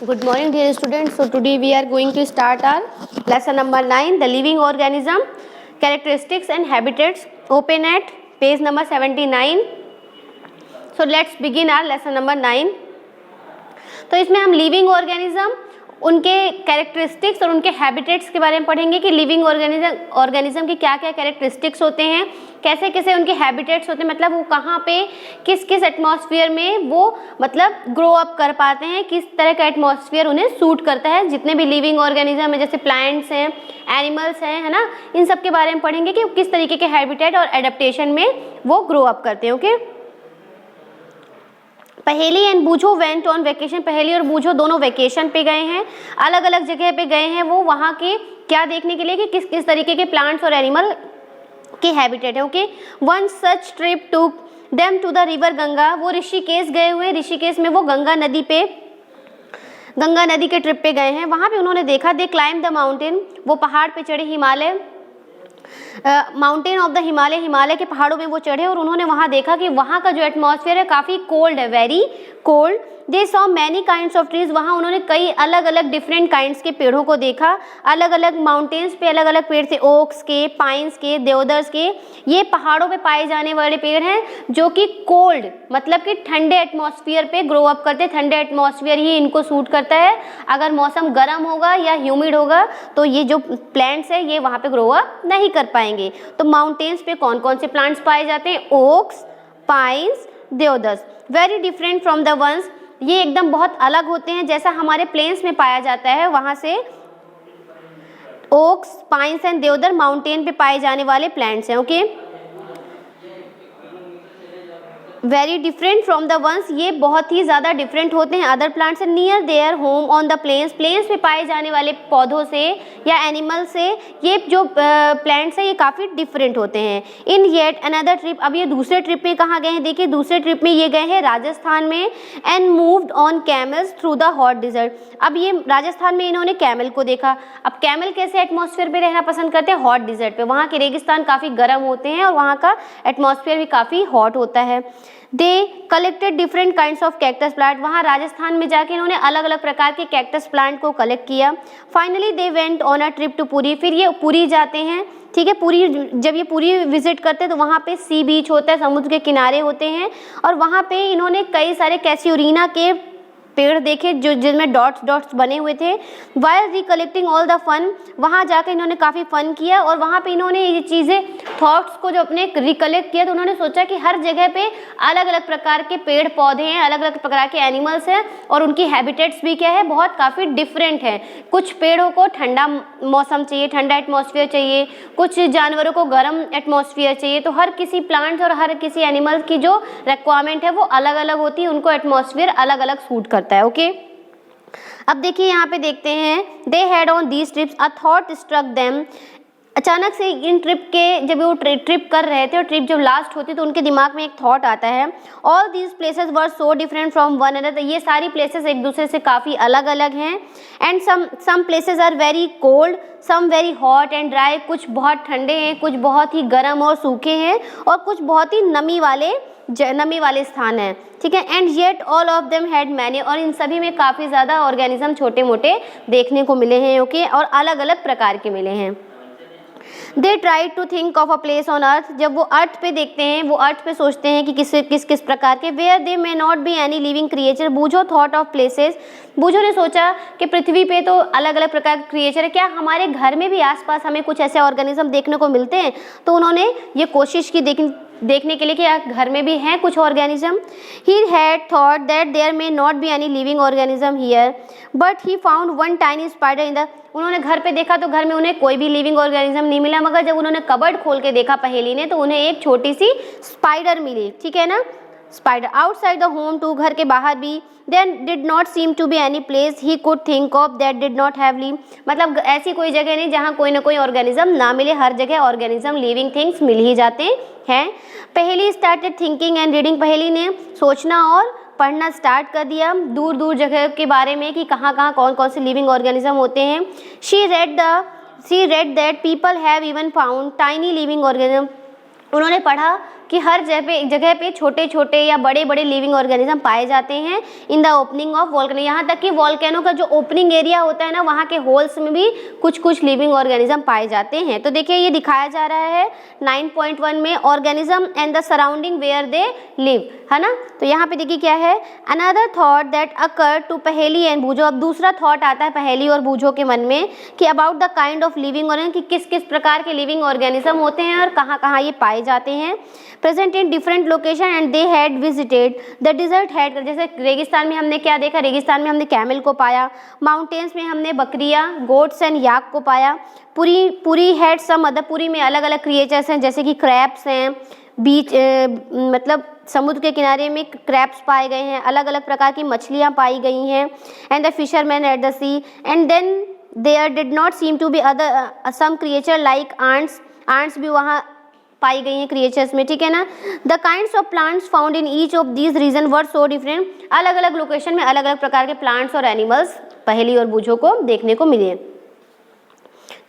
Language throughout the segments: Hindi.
Good morning, dear students. So today we are going to start our lesson number 9, the living organism, characteristics and habitats. Open at page number 79. So let's begin our lesson number 9. तो इसमें हम लिविंग ऑर्गेनिज्म, उनके कैरेक्टरिस्टिक्स और उनके हैबिटेट्स के बारे में पढ़ेंगे कि लिविंग ऑर्गेनिज्म की क्या क्या कैरेक्टरिस्टिक्स होते हैं, कैसे कैसे उनके हैबिटेट्स होते हैं, मतलब वो कहाँ पे किस किस एटमॉस्फेयर में वो मतलब ग्रो अप कर पाते हैं, किस तरह का एटमॉस्फेयर उन्हें सूट करता है। जितने भी लिविंग ऑर्गेनिज्म है जैसे प्लांट्स हैं, एनिमल्स हैं, है ना, इन सब के बारे में पढ़ेंगे कि किस तरीके के हैबिटेट और एडेप्टेशन में वो ग्रो अप करते हैं। ओके, पहेली एंड बूझो वेंट ऑन वेकेशन। पहेली और बूझो दोनों वेकेशन पे गए हैं, अलग अलग जगह पे गए हैं। वो वहाँ के क्या देखने के लिए कि किस किस तरीके के प्लांट्स और एनिमल के हैबिटेट है। Okay, one such trip took them to the river Ganga. वो ऋषिकेश गए हुए, ऋषिकेश में वो गंगा नदी के ट्रिप पे गए हैं। वहाँ पे उन्होंने देखा, दे क्लाइंब द माउंटेन, वो पहाड़ पे चढ़े, Himalaya mountain of the Himalaya, Himalaya के पहाड़ों में वो चढ़े और उन्होंने वहाँ देखा कि वहाँ का जो एटमॉस्फेयर है काफ़ी कोल्ड है, very cold. They saw many kinds of trees, वहाँ उन्होंने कई अलग अलग डिफरेंट काइंड्स के पेड़ों को देखा। अलग अलग माउंटेन्स पे अलग अलग पेड़ थे, ओक्स के, पाइन्स के, देवदार्स के। ये पहाड़ों पे पाए जाने वाले पेड़ हैं जो कि कोल्ड मतलब कि ठंडे एटमॉस्फेयर पे ग्रो अप करते हैं। ठंडे एटमॉस्फेयर ही इनको सूट करता है। अगर मौसम गर्म होगा या ह्यूमिड होगा तो ये जो प्लांट्स है ये वहाँ पे ग्रो अप नहीं कर पाएंगे। तो माउंटेन्स पे कौन कौन से प्लांट्स पाए जाते हैं? Oaks, pines, deodars. Very different from the ones, ये एकदम बहुत अलग होते हैं जैसा हमारे प्लेन्स में पाया जाता है। वहाँ से oaks, pines and deodar mountain पे पाए जाने वाले प्लांट्स हैं। Okay, very different from the ones, ये बहुत ही ज़्यादा डिफरेंट होते हैं अदर प्लांट्स से। Near their home on the plains, plains पे पाए जाने वाले पौधों से या एनिमल से ये जो प्लांट्स हैं ये काफ़ी डिफरेंट होते हैं। इन येट अनदर ट्रिप, अब ये दूसरे ट्रिप में कहाँ गए हैं? देखिए दूसरे ट्रिप में ये गए हैं राजस्थान में। And moved on camels through the hot desert, अब ये राजस्थान में इन्होंने कैमल को देखा। अब कैमल कैसे एटमॉस्फेयर पे रहना पसंद करते हैं? हॉट डिजर्ट पे। वहाँ के रेगिस्तान काफ़ी गर्म होते हैं और वहाँ का एटमॉस्फेयर भी काफ़ी हॉट होता है। They collected different kinds of cactus plant, वहाँ राजस्थान में जाके इन्होंने अलग अलग प्रकार के कैक्टस प्लांट को कलेक्ट किया। Finally they went on a trip to Puri, फिर ये पुरी जाते हैं। ठीक है, पुरी, जब ये पुरी विजिट करते हैं तो वहाँ पे सी बीच होता है, समुद्र के किनारे होते हैं और वहाँ पे इन्होंने कई सारे कैस्यूरिना के पेड़ देखे जो जिनमें डॉट्स डॉट्स बने हुए थे। While recollecting all the fun, वहाँ जाकर इन्होंने काफ़ी फन किया और वहाँ पे इन्होंने ये चीज़ें थॉट्स को जो अपने रिकलेक्ट किया तो उन्होंने सोचा कि हर जगह पे अलग अलग प्रकार के पेड़ पौधे हैं, अलग अलग प्रकार के एनिमल्स हैं और उनकी हैबिटेट्स भी क्या है, बहुत काफ़ी डिफरेंट है। कुछ पेड़ों को ठंडा मौसम चाहिए, ठंडा एटमॉस्फेयर चाहिए, कुछ जानवरों को गर्म एटमॉस्फेयर चाहिए। तो हर किसी प्लांट्स और हर किसी एनिमल की जो रिक्वायरमेंट है वो अलग अलग होती है, उनको एटमॉस्फेयर अलग अलग सूट करता है। ओके, अब देखिए यहाँ पे देखते हैं, they had on these trips a thought struck them, अचानक से इन ट्रिप के जब वो ट्रिप कर रहे थे और ट्रिप जब लास्ट होती तो उनके दिमाग में एक थॉट आता है। All these places were so different from one another, ये सारी प्लेसेस एक दूसरे से काफ़ी अलग अलग हैं। And some places are very cold, some very hot and dry, कुछ बहुत ठंडे हैं, कुछ बहुत ही गर्म और सूखे हैं और कुछ बहुत ही नमी वाले स्थान हैं। ठीक है, and yet all of them had many, और इन सभी में काफ़ी ज़्यादा ऑर्गेनिज्म छोटे मोटे देखने को मिले हैं। ओके, और अलग अलग प्रकार के मिले हैं। They try to think of a place on earth, जब वो अर्थ पे देखते हैं, वो अर्थ पे सोचते हैं कि किस प्रकार के, where they may not be any living creature. Boojho thought of places, Boojho ने सोचा कि पृथ्वी पे तो अलग अलग प्रकार के क्रिएचर है, क्या हमारे घर में भी आसपास हमें कुछ ऐसे ऑर्गेनिज्म देखने को मिलते हैं? तो उन्होंने ये कोशिश की देखने के लिए कि घर में भी हैं कुछ organism. He had thought that there may not be any living organism here but he found one tiny spider in the, उन्होंने घर पे देखा तो घर में उन्हें कोई भी लिविंग ऑर्गेनिज्म नहीं मिला, मगर जब उन्होंने कबर्ड खोल के देखा पहेली ने तो उन्हें एक छोटी सी स्पाइडर मिली। ठीक है ना, spider outside the home too, घर के बाहर भी। Then did not seem to be any place he could think of that did not have live, मतलब ऐसी कोई जगह नहीं जहाँ कोई ना कोई ऑर्गेनिज्म ना मिले, हर जगह ऑर्गेनिज्म लिविंग थिंग्स मिल ही जाते हैं। पहेली स्टार्टेड थिंकिंग एंड रीडिंग, पहेली ने सोचना और पढ़ना स्टार्ट कर दिया दूर दूर जगह के बारे में कि कहाँ कहाँ कौन कौन से लिविंग ऑर्गेनिज्म होते हैं। She read that people have even found tiny living organism, उन्होंने पढ़ा कि हर जगह पे छोटे छोटे या बड़े बड़े लिविंग ऑर्गेनिज्म पाए जाते हैं in the opening of volcano. यहाँ तक कि वॉल्केनो का जो ओपनिंग एरिया होता है ना, वहाँ के होल्स में भी कुछ कुछ लिविंग ऑर्गेनिज्म पाए जाते हैं। तो देखिए ये दिखाया जा रहा है 9.1 में, organism and the surrounding where they live, है ना। तो यहाँ पे देखिए क्या है, another thought that occur to पहेली एंड बूझो। अब दूसरा थॉट आता है पहेली और बूझो के मन में कि about the kind of living organism, कि किस किस प्रकार के लिविंग ऑर्गेनिज्म होते हैं और कहाँ कहाँ ये पाए जाते हैं। Present in different location and they had visited the dessert had, जैसे रेगिस्तान में हमने क्या देखा, रेगिस्तान में हमने कैमल को पाया, माउंटेन्स में हमने बकरियाँ, गोट्स एंड याक को पाया, पूरी हैड सम अदर, पूरी में अलग अलग क्रिएचर्स हैं जैसे कि क्रैब्स हैं, बीच मतलब समुद्र के किनारे में क्रैब्स पाए गए हैं, अलग अलग प्रकार की मछलियाँ पाई गई हैं। And the fisherman at the sea and then there did not seem to be other some creature like ants, ants भी वहाँ पाई गई हैं क्रिएचर्स में, ठीक है ना। The kinds of plants found in each of these region were so different, अलग अलग लोकेशन में अलग अलग प्रकार के प्लांट्स और एनिमल्स पहेली और बूझो को देखने को मिले।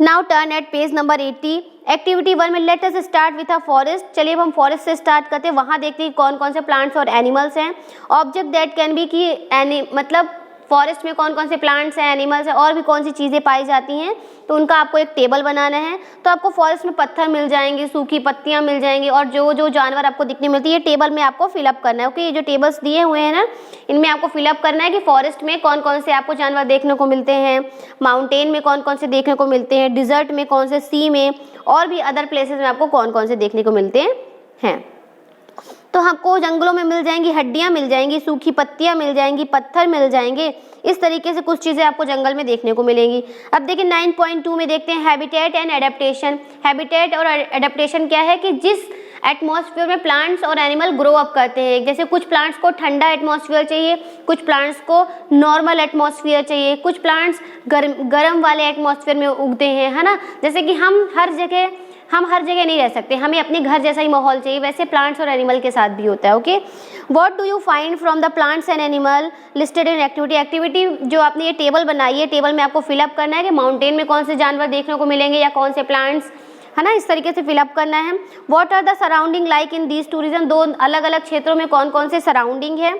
Now turn eight page number 80, activity 1 में let us start with a forest. चलिए अब हम फॉरेस्ट से स्टार्ट करते हैं, वहाँ देखते हैं कौन कौन से प्लांट्स और एनिमल्स हैं। ऑब्जेक्ट दैट कैन बी कि मतलब फॉरेस्ट में कौन कौन से प्लांट्स हैं, एनिमल्स हैं और भी कौन सी चीज़ें पाई जाती हैं, तो उनका आपको एक टेबल बनाना है। तो आपको फॉरेस्ट में पत्थर मिल जाएंगे, सूखी पत्तियां मिल जाएंगी और जो जो जानवर आपको दिखने मिलती है, टेबल में आपको फिलअप करना है। ओके, ये जो टेबल्स दिए हुए हैं ना, इनमें आपको फिलअप करना है कि फॉरेस्ट में कौन कौन से आपको जानवर देखने को मिलते हैं, माउंटेन में कौन कौन से देखने को मिलते हैं, डिजर्ट में कौन से, सी में और भी अदर प्लेसेस में आपको कौन कौन से देखने को मिलते हैं। तो हमको जंगलों में मिल जाएंगी हड्डियां, मिल जाएंगी सूखी पत्तियां, मिल जाएंगी पत्थर, मिल जाएंगे, इस तरीके से कुछ चीज़ें आपको जंगल में देखने को मिलेंगी। अब देखिए 9.2 में देखते हैं हैबिटेट एंड एडेप्टेशन। हैबिटेट और एडेप्टेशन क्या है कि जिस एटमॉस्फेयर में प्लांट्स और एनिमल ग्रो अप करते हैं, जैसे कुछ प्लांट्स को ठंडा एटमॉस्फेयर चाहिए, कुछ प्लांट्स को नॉर्मल एटमॉस्फेयर चाहिए, कुछ प्लांट्स गर्म वाले एटमॉस्फेयर में उगते हैं, है ना। जैसे कि हम हर जगह नहीं रह सकते, हमें अपने घर जैसा ही माहौल चाहिए, वैसे प्लांट्स और एनिमल के साथ भी होता है। Okay, what do you find from the plants and animal listed in activity जो आपने ये टेबल बनाई है, टेबल में आपको फिलअप करना है कि माउंटेन में कौन से जानवर देखने को मिलेंगे या कौन से प्लांट्स, है ना, इस तरीके से फिलअप करना है। What are the surrounding like in these tourism, दो अलग अलग क्षेत्रों में कौन कौन से सराउंडिंग है।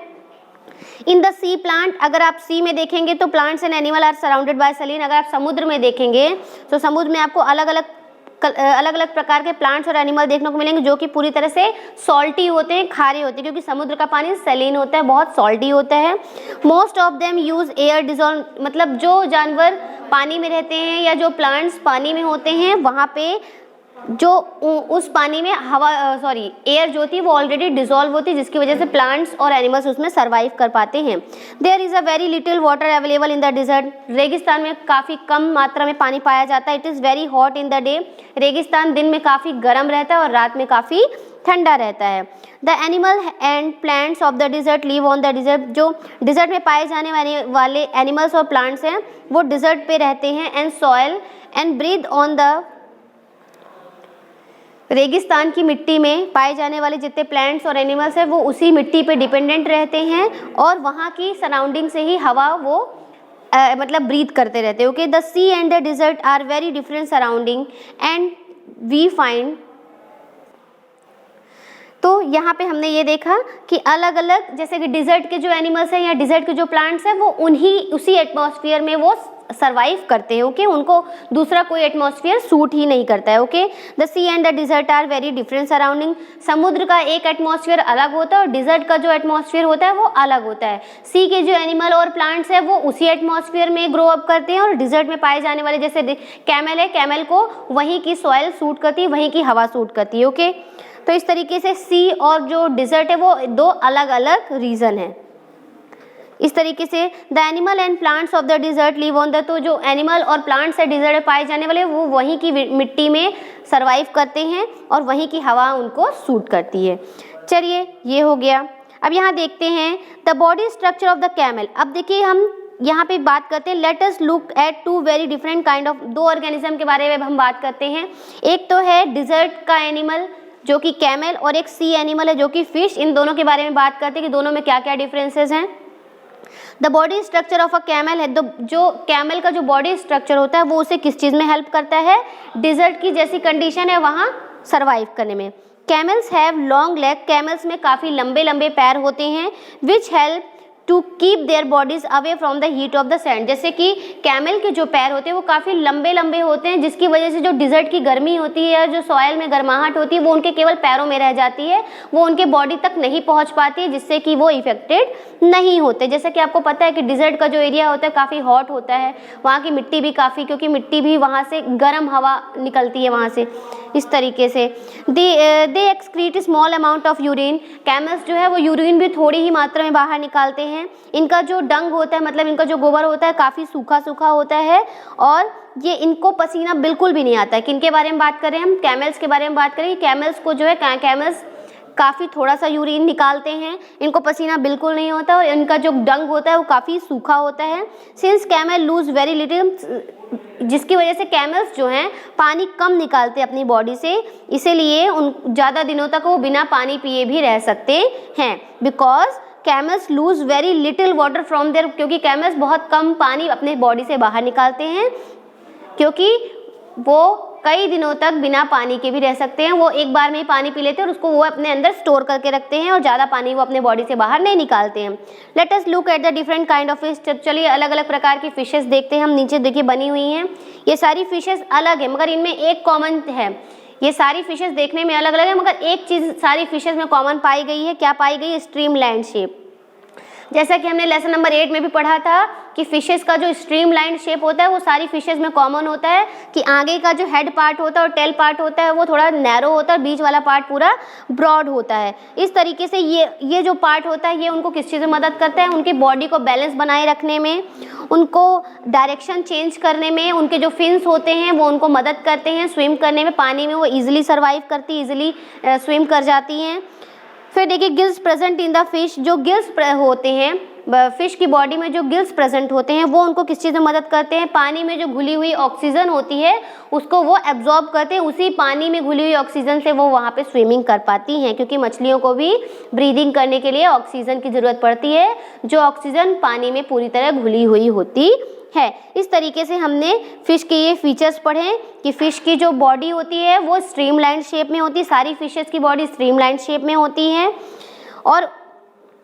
इन द सी प्लांट, अगर आप सी में देखेंगे तो plants and animal are surrounded by saline. अगर आप समुद्र में देखेंगे तो समुद्र में आपको अलग अलग प्रकार के प्लांट्स और एनिमल देखने को मिलेंगे जो कि पूरी तरह से सॉल्टी होते हैं, खारे होते हैं, क्योंकि समुद्र का पानी सलीन होता है, बहुत सॉल्टी होता है। Most of them use air dissolve, मतलब जो जानवर पानी में रहते हैं या जो प्लांट्स पानी में होते हैं, वहाँ पे जो उस पानी में एयर जो थी वो ऑलरेडी डिजॉल्व होती है, जिसकी वजह से प्लांट्स और एनिमल्स उसमें सर्वाइव कर पाते हैं। There is a very little water available in the desert, रेगिस्तान में काफ़ी कम मात्रा में पानी पाया जाता है। It is very hot in the day, रेगिस्तान दिन में काफ़ी गर्म रहता है और रात में काफ़ी ठंडा रहता है। The animal and plants of the dessert live on the dessert, जो डिजर्ट में पाए जाने वाले एनिमल्स और प्लांट्स हैं वो डिजर्ट पे रहते हैं। And soil and breathe on the, रेगिस्तान की मिट्टी में पाए जाने वाले जितने प्लांट्स और एनिमल्स हैं वो उसी मिट्टी पे डिपेंडेंट रहते हैं और वहाँ की सराउंडिंग से ही हवा वो मतलब ब्रीथ करते रहते हैं। Okay, the sea and the desert are very different surrounding and we find, तो यहाँ पे हमने ये देखा कि अलग अलग, जैसे कि डिजर्ट के जो एनिमल्स हैं या डिजर्ट के जो प्लांट्स हैं वो उसी एटमॉस्फेयर में वो सर्वाइव करते हैं। ओके, उनको दूसरा कोई एटमॉस्फेयर सूट ही नहीं करता है। Okay, the sea and the desert are very different surrounding, समुद्र का एक एटमॉस्फेयर अलग होता है और डिजर्ट का जो एटमॉस्फेयर होता है वो अलग होता है। सी के जो एनिमल और प्लांट्स है वो उसी एटमॉस्फेयर में ग्रो अप करते हैं और डिजर्ट में पाए जाने वाले जैसे कैमल है, कैमल को वहीं की सॉइल सूट करती है, वहीं की हवा सूट करती है। ओके, तो इस तरीके से सी और जो डिजर्ट है वो दो अलग अलग रीजन है। इस तरीके से the animal and plants of the dessert live on the, तो जो एनिमल और प्लांट्स है डिजर्ट में पाए जाने वाले वो वहीं की मिट्टी में सर्वाइव करते हैं और वहीं की हवा उनको सूट करती है। चलिए ये हो गया। अब यहाँ देखते हैं the body structure of the camel. अब देखिए हम यहाँ पे बात करते हैं, let us look at two very different kind of, दो ऑर्गेनिज्म के बारे में हम बात करते हैं। एक तो है डिजर्ट का एनिमल जो कि कैमल और एक सी एनिमल है जो कि फिश। इन दोनों के बारे में बात करते हैं कि दोनों में क्या क्या डिफरेंसेस हैं। The body structure of a camel है, जो कैमल का जो बॉडी स्ट्रक्चर होता है वो उसे किस चीज़ में हेल्प करता है, डिजर्ट की जैसी कंडीशन है वहाँ सर्वाइव करने में। Camels have long leg, camels में काफ़ी लंबे लंबे पैर होते हैं, which help to keep their bodies away from the heat of the sand. जैसे कि कैमल के जो पैर होते हैं वो काफ़ी लंबे लंबे होते हैं, जिसकी वजह से जो डिजर्ट की गर्मी होती है, जो सॉयल में गर्माहट होती है, वो उनके केवल पैरों में रह जाती है, वो उनके बॉडी तक नहीं पहुंच पाती है, जिससे कि वो इफेक्टेड नहीं होते। जैसे कि आपको पता है कि डिजर्ट का जो एरिया होता है काफ़ी हॉट होता है, वहाँ की मिट्टी भी काफ़ी, क्योंकि मिट्टी भी वहाँ से गर्म हवा निकलती है वहाँ से, इस तरीके से। They excrete small amount of urine, camels जो है वो यूरिन भी थोड़ी ही मात्रा में बाहर निकालते हैं। इनका जो डंग होता है, मतलब इनका जो गोबर होता है, काफ़ी सूखा सूखा होता है और ये इनको पसीना बिल्कुल भी नहीं आता है। किनके बारे में बात कर रहे हैं हम? कैमल्स के बारे में बात करें। कैमल्स को जो है, कैमल्स काफ़ी थोड़ा सा यूरिन निकालते हैं, इनको पसीना बिल्कुल नहीं होता और इनका जो डंग होता है वो काफ़ी सूखा होता है। Since camel lose very little, जिसकी वजह से कैमल्स जो हैं पानी कम निकालते हैं अपनी बॉडी से, इसीलिए उन ज़्यादा दिनों तक वो बिना पानी पिए भी रह सकते हैं। Because camels lose very little water from their, क्योंकि कैमल्स बहुत कम पानी अपने बॉडी से बाहर निकालते हैं, क्योंकि वो कई दिनों तक बिना पानी के भी रह सकते हैं। वो एक बार में ही पानी पी लेते हैं और उसको वो अपने अंदर स्टोर करके रखते हैं और ज़्यादा पानी वो अपने बॉडी से बाहर नहीं निकालते हैं। Let us look at the different kind of fish. चलिए अलग अलग प्रकार की फिशेस देखते हैं हम। नीचे देखिए बनी हुई हैं, ये सारी फिशेस अलग है मगर इनमें एक कॉमन है। ये सारी फिशेस देखने में अलग अलग है मगर एक चीज़ सारी फिशेस में कॉमन पाई गई है। क्या पाई गई है? Streamline shape. जैसा कि हमने लेसन नंबर 8 में भी पढ़ा था कि फिशेस का जो स्ट्रीमलाइन शेप होता है वो सारी फिशेस में कॉमन होता है, कि आगे का जो हेड पार्ट होता है और टेल पार्ट होता है वो थोड़ा नैरो होता है, बीच वाला पार्ट पूरा ब्रॉड होता है। इस तरीके से ये जो पार्ट होता है ये उनको किस चीज़ में मदद करता है? उनकी बॉडी को बैलेंस बनाए रखने में, उनको डायरेक्शन चेंज करने में। उनके जो फिन्स होते हैं वो उनको मदद करते हैं स्विम करने में, पानी में वो ईजिली सर्वाइव करती, ईजिली स्विम कर जाती हैं। फिर देखिए gills present in the fish, जो गिल्स होते हैं फिश की बॉडी में, जो गिल्स प्रेजेंट होते हैं वो उनको किस चीज़ में मदद करते हैं? पानी में जो घुली हुई ऑक्सीजन होती है उसको वो एब्जॉर्ब करते हैं, उसी पानी में घुली हुई ऑक्सीजन से वो वहाँ पे स्विमिंग कर पाती हैं, क्योंकि मछलियों को भी ब्रीदिंग करने के लिए ऑक्सीजन की ज़रूरत पड़ती है, जो ऑक्सीजन पानी में पूरी तरह घुली हुई होती है। इस तरीके से हमने फिश के ये फीचर्स पढ़े कि फिश की जो बॉडी होती है वो स्ट्रीमलाइन शेप में होती है, सारी फिशेस की बॉडी स्ट्रीमलाइन शेप में होती है। और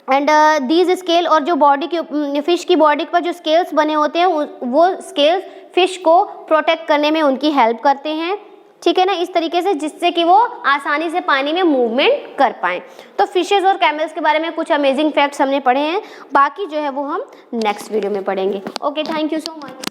एंड दीज स्केल, और जो बॉडी की फिश की बॉडी पर जो स्केल्स बने होते हैं वो स्केल्स फिश को प्रोटेक्ट करने में उनकी हेल्प करते हैं, ठीक है ना, इस तरीके से, जिससे कि वो आसानी से पानी में मूवमेंट कर पाएँ। तो फिशेस और कैमल्स के बारे में कुछ अमेजिंग फैक्ट्स हमने पढ़े हैं, बाकी जो है वो हम नेक्स्ट वीडियो में पढ़ेंगे। Okay, thank you so much.